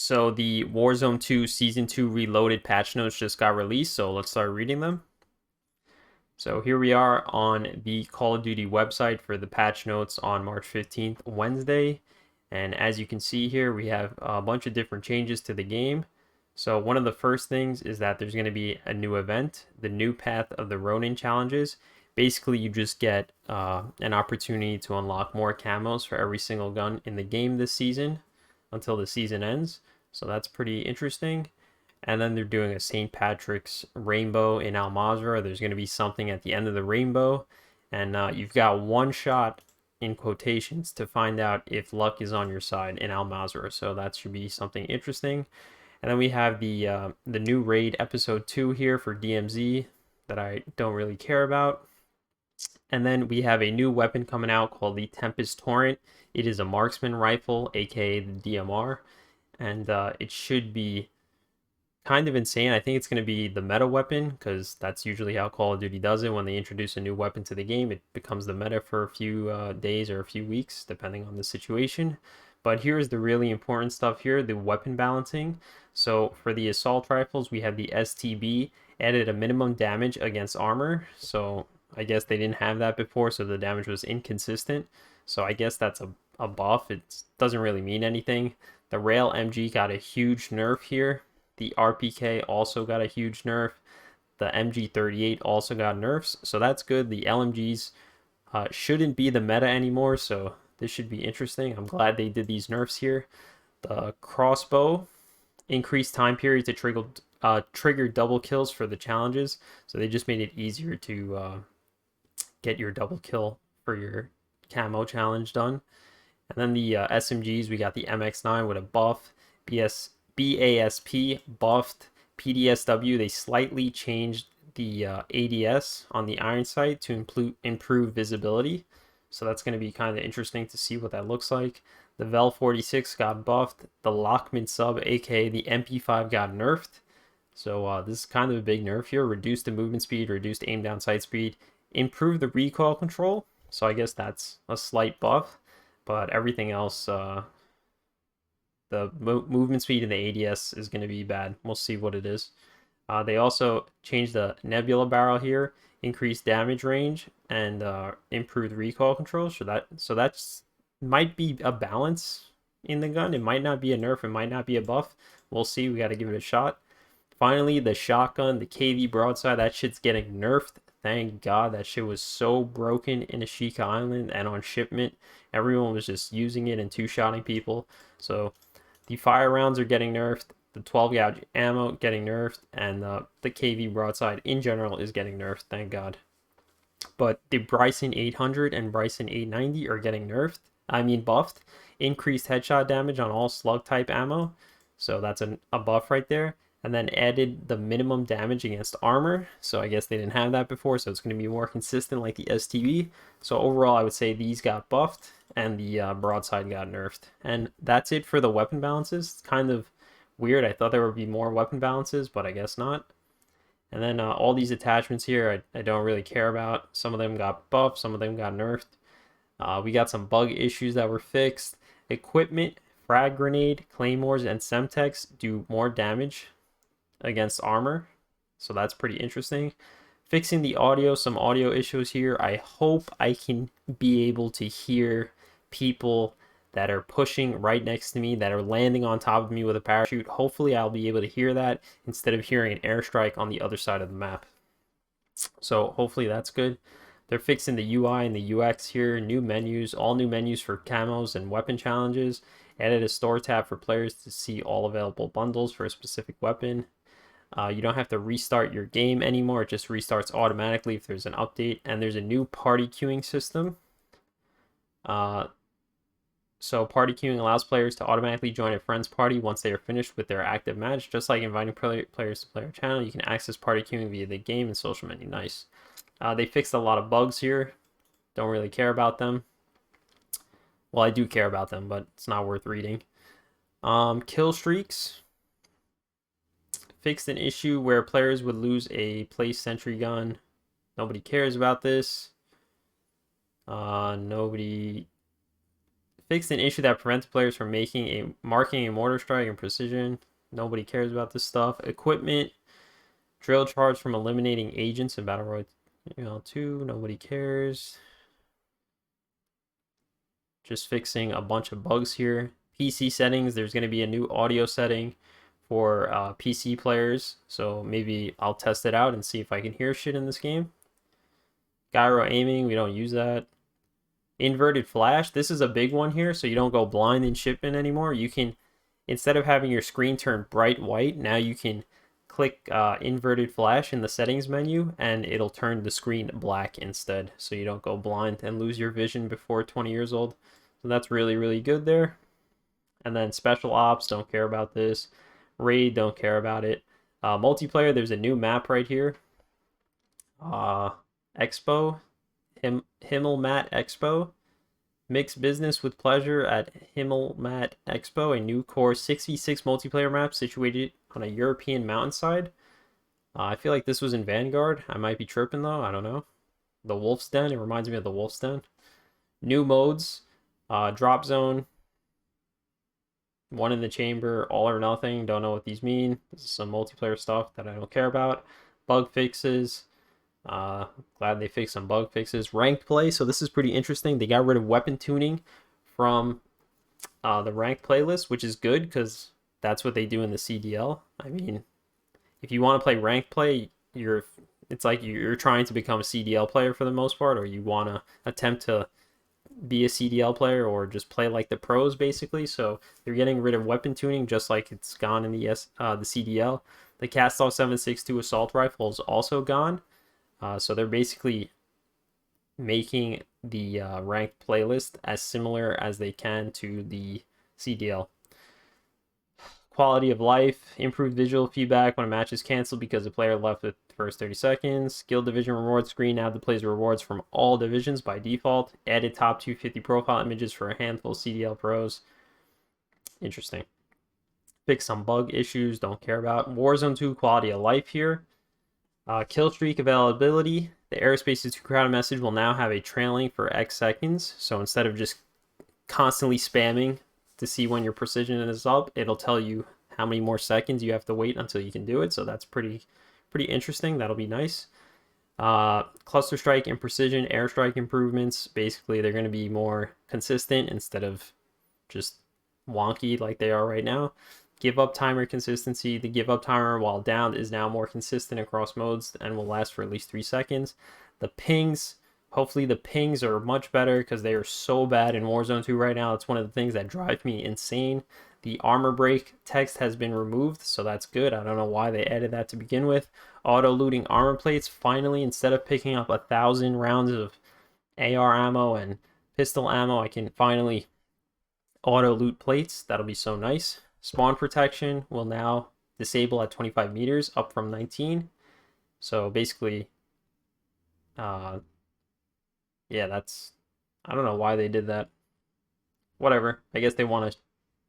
So the Warzone 2 Season 2 Reloaded patch notes just got released, so let's start reading them. So here we are on the Call of Duty website for the patch notes on March 15th, Wednesday. And as you can see here, we have a bunch of different changes to the game. So one of the first things is that there's going to be a new event, the new path of the Ronin challenges. Basically, you just get an opportunity to unlock more camos for every single gun in the game this season until the season ends. So that's pretty interesting. And then they're doing a St. Patrick's rainbow in Al Mazrah. There's going to be something at the end of the rainbow. And you've got one shot in quotations to find out if luck is on your side in Al Mazrah. So that should be something interesting. And then we have the new raid episode 2 here for DMZ that I don't really care about. And then we have a new weapon coming out called the Tempest Torrent. It is a marksman rifle, aka the DMR, and it should be kind of insane. I think it's going to be the meta weapon because that's usually how Call of Duty does it. When they introduce a new weapon to the game, it becomes the meta for a few days or a few weeks, depending on the situation. But here's the really important stuff here, the weapon balancing. So for the assault rifles, we have the STB added a minimum damage against armor. So I guess they didn't have that before, so the damage was inconsistent. So I guess that's a buff. It doesn't really mean anything. The Rail MG got a huge nerf here. The RPK also got a huge nerf. The MG38 also got nerfs, so that's good. The LMGs shouldn't be the meta anymore, so this should be interesting. I'm glad they did these nerfs here. The crossbow increased time period to trigger double kills for the challenges, so they just made it easier to get your double kill for your camo challenge done. And then the SMGs, we got the MX9 with a buff, BASP buffed, PDSW. They slightly changed the ADS on the iron sight to improve visibility. So that's going to be kind of interesting to see what that looks like. The Vel 46 got buffed. The Lockman sub, aka the MP5, got nerfed. So this is kind of a big nerf here. Reduced the movement speed, reduced aim down sight speed, improved the recoil control. So I guess that's a slight buff. But everything else, the movement speed and the ADS is going to be bad. We'll see what it is. They also changed the Nebula barrel here, increased damage range, and improved recoil control. So that's might be a balance in the gun. It might not be a nerf. It might not be a buff. We'll see. We got to give it a shot. Finally, the shotgun, the KV broadside, that shit's getting nerfed. Thank God. That shit was so broken in Ashika Island and on shipment. Everyone was just using it and two-shotting people. So the fire rounds are getting nerfed. The 12 gauge ammo getting nerfed. And the KV broadside in general is getting nerfed. Thank God. But the Bryson 800 and Bryson 890 are getting nerfed. I mean buffed. Increased headshot damage on all slug type ammo. So that's a buff right there. And then added the minimum damage against armor. So I guess they didn't have that before, so it's going to be more consistent like the STB. So overall, I would say these got buffed and the broadside got nerfed. And that's it for the weapon balances. It's kind of weird. I thought there would be more weapon balances, but I guess not. And then all these attachments here, I don't really care about. Some of them got buffed, some of them got nerfed. We got some bug issues that were fixed. Equipment, frag grenade, claymores, and semtex do more damage against armor, so that's pretty interesting. Fixing the audio, some audio issues here. I hope I can be able to hear people that are pushing right next to me, that are landing on top of me with a parachute. Hopefully I'll be able to hear that instead of hearing an airstrike on the other side of the map. So hopefully that's good. They're fixing the UI and the UX here. New menus, all new menus for camos and weapon challenges. Added a store tab for players to see all available bundles for a specific weapon. You don't have to restart your game anymore. It just restarts automatically if there's an update. And there's a new party queuing system. So party queuing allows players to automatically join a friend's party once they are finished with their active match. Just like inviting players to player channel, you can access party queuing via the game and social menu. Nice. They fixed a lot of bugs here. Don't really care about them. Well, I do care about them, but it's not worth reading. Kill streaks. Fixed an issue where players would lose a place sentry gun. Nobody cares about this. Nobody Fixed an issue that prevented players from marking a mortar strike and precision. Nobody cares about this stuff. Equipment. Drill charge from eliminating agents in Battle Royale 2. Nobody cares. Just fixing a bunch of bugs here. PC settings. There's going to be a new audio setting for PC players. So maybe I'll test it out and see if I can hear shit in this game. Gyro aiming. We don't use that. Inverted flash. This is a big one here, so you don't go blind in shipment anymore. You can, instead of having your screen turn bright white, now you can click inverted flash in the settings menu and it'll turn the screen black instead, so you don't go blind and lose your vision before 20 years old. So that's really, really good there. And then special ops, don't care about this. Raid, don't care about it. Multiplayer, there's a new map right here. Expo. Himmelmat Expo. Mix business with pleasure at Himmelmat Expo, a new core 6v6 multiplayer map situated on a European mountainside. I feel like this was in Vanguard. I might be tripping though. I don't know. The Wolf's Den. It reminds me of the Wolf's Den. New modes. Drop zone. One in the chamber. All or nothing. Don't know what these mean. This is some multiplayer stuff that I don't care about. Bug fixes. Glad they fixed some bug fixes. Ranked play, so this is pretty interesting. They got rid of weapon tuning from the ranked playlist, which is good because that's what they do in the CDL. I mean, if you want to play ranked play, it's like you're trying to become a CDL player for the most part, or you want to attempt to be a CDL player or just play like the pros basically. So they're getting rid of weapon tuning just like it's gone in the CDL. The Cast-Off 7.62 assault rifle is also gone. So they're basically making the ranked playlist as similar as they can to the CDL. Quality of life, improved visual feedback when a match is canceled because the player left with the first 30 seconds. Guild division reward screen now displays rewards from all divisions by default. Added top 250 profile images for a handful of CDL pros. Interesting. Fix some bug issues, don't care about. Warzone 2 quality of life here. Kill streak availability. The airspace is too crowded message will now have a trailing for X seconds. So instead of just constantly spamming to see when your precision is up, it'll tell you how many more seconds you have to wait until you can do it. So that's pretty interesting. That'll be nice. Cluster strike and precision airstrike improvements. Basically, they're going to be more consistent instead of just wonky like they are right now. Give up timer consistency. The give up timer while down is now more consistent across modes and will last for at least 3 seconds. The pings, hopefully the pings are much better because they are so bad in Warzone 2 right now. It's one of the things that drive me insane. The armor break text has been removed, so that's good. I don't know why they added that to begin with. Auto looting armor plates. Finally, instead of picking up 1,000 rounds of AR ammo and pistol ammo, I can finally auto loot plates. That'll be so nice. Spawn protection will now disable at 25 meters, up from 19. So basically, yeah, I don't know why they did that. Whatever. I guess they want to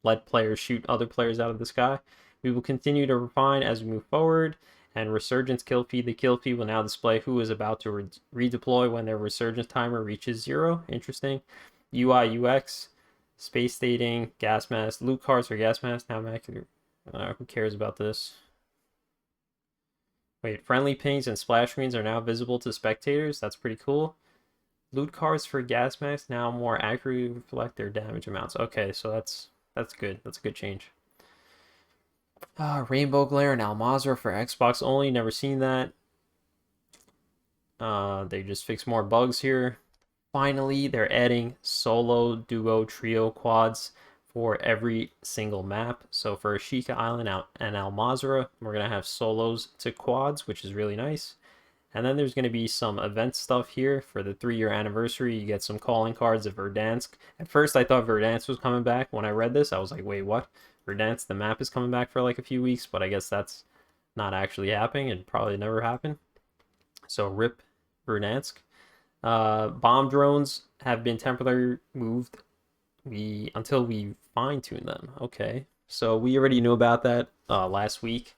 let players shoot other players out of the sky. We will continue to refine as we move forward. And resurgence kill feed. The kill feed will now display who is about to redeploy when their resurgence timer reaches 0. Interesting. UI UX. Space dating, gas mask, loot cards for gas mask. Now who cares about this? Wait, friendly pings and splash screens are now visible to spectators. That's pretty cool. Loot cards for gas masks now more accurately reflect their damage amounts. Okay, so that's good. That's a good change. Rainbow Glare and Almazra for Xbox only. Never seen that. They just fixed more bugs here. Finally, they're adding solo, duo, trio quads for every single map. So for Ashika Island and Almazra, we're going to have solos to quads, which is really nice. And then there's going to be some event stuff here for the 3-year anniversary. You get some calling cards of Verdansk. At first, I thought Verdansk was coming back. When I read this, I was like, wait, what? Verdansk, the map is coming back for like a few weeks, but I guess that's not actually happening and probably never happened. So rip Verdansk. Bomb drones have been temporarily moved until we fine-tune them. Okay, so we already knew about that last week.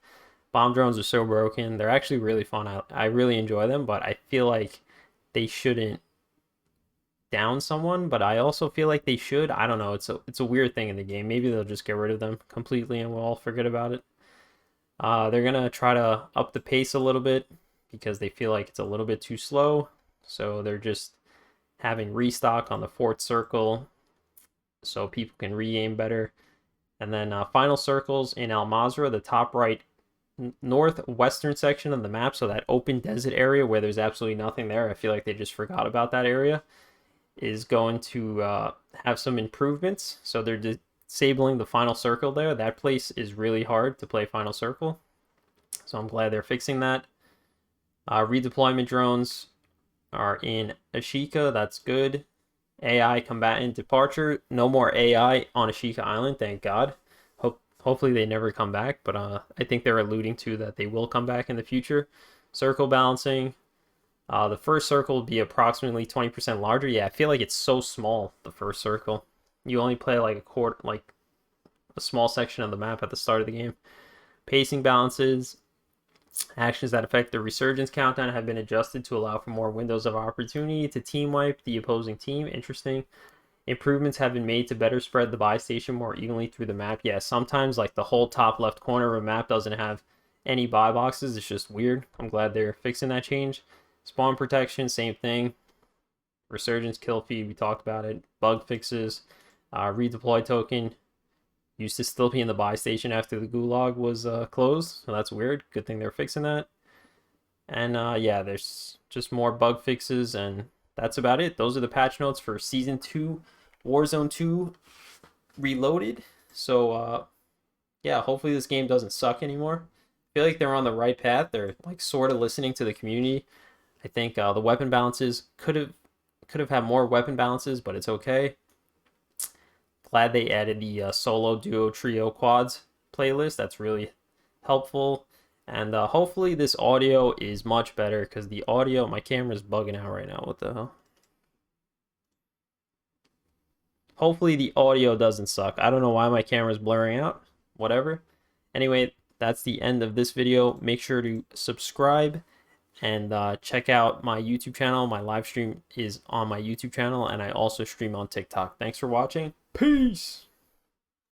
Bomb drones are so broken. They're actually really fun. I really enjoy them, but I feel like they shouldn't down someone, but I also feel like they should. I don't know. It's a weird thing in the game. Maybe they'll just get rid of them completely and we'll all forget about it. They're gonna try to up the pace a little bit because they feel like it's a little bit too slow. So they're just having restock on the fourth circle so people can re-aim better. And then final circles in Al Mazrah, the top right northwestern section of the map, so that open desert area where there's absolutely nothing there. I feel like they just forgot about that area. Is going to have some improvements. So they're disabling the final circle there. That place is really hard to play final circle. So I'm glad they're fixing that. Redeployment drones are in Ashika. That's good. AI combatant departure. No more AI on Ashika Island, thank God. Hopefully they never come back, but I think they're alluding to that they will come back in the future. Circle balancing. The first circle will be approximately 20% larger. Yeah, I feel like it's so small, the first circle. You only play like a quarter, like a small section of the map at the start of the game. Pacing balances. Actions that affect the resurgence countdown have been adjusted to allow for more windows of opportunity to team wipe the opposing team. Interesting. Improvements have been made to better spread the buy station more evenly through the map. Yeah, sometimes like the whole top left corner of a map doesn't have any buy boxes. It's just weird. I'm glad they're fixing that change. Spawn protection, same thing. Resurgence kill feed, we talked about it. Bug fixes. Redeploy token used to still be in the buy station after the gulag was closed. So that's weird. Good thing they're fixing that. And yeah, there's just more bug fixes, and that's about it. Those are the patch notes for Season 2 Warzone 2 Reloaded. So yeah, hopefully this game doesn't suck anymore. I feel like they're on the right path. They're like sort of listening to the community. I think the weapon balances could have had more weapon balances, but it's okay. Glad they added the solo, duo, trio, quads playlist. That's really helpful. And hopefully this audio is much better because the audio, my camera's bugging out right now. What the hell? Hopefully the audio doesn't suck. I don't know why my camera's blurring out. Whatever. Anyway, that's the end of this video. Make sure to subscribe and check out my YouTube channel. My live stream is on my YouTube channel, and I also stream on TikTok. Thanks for watching. Peace!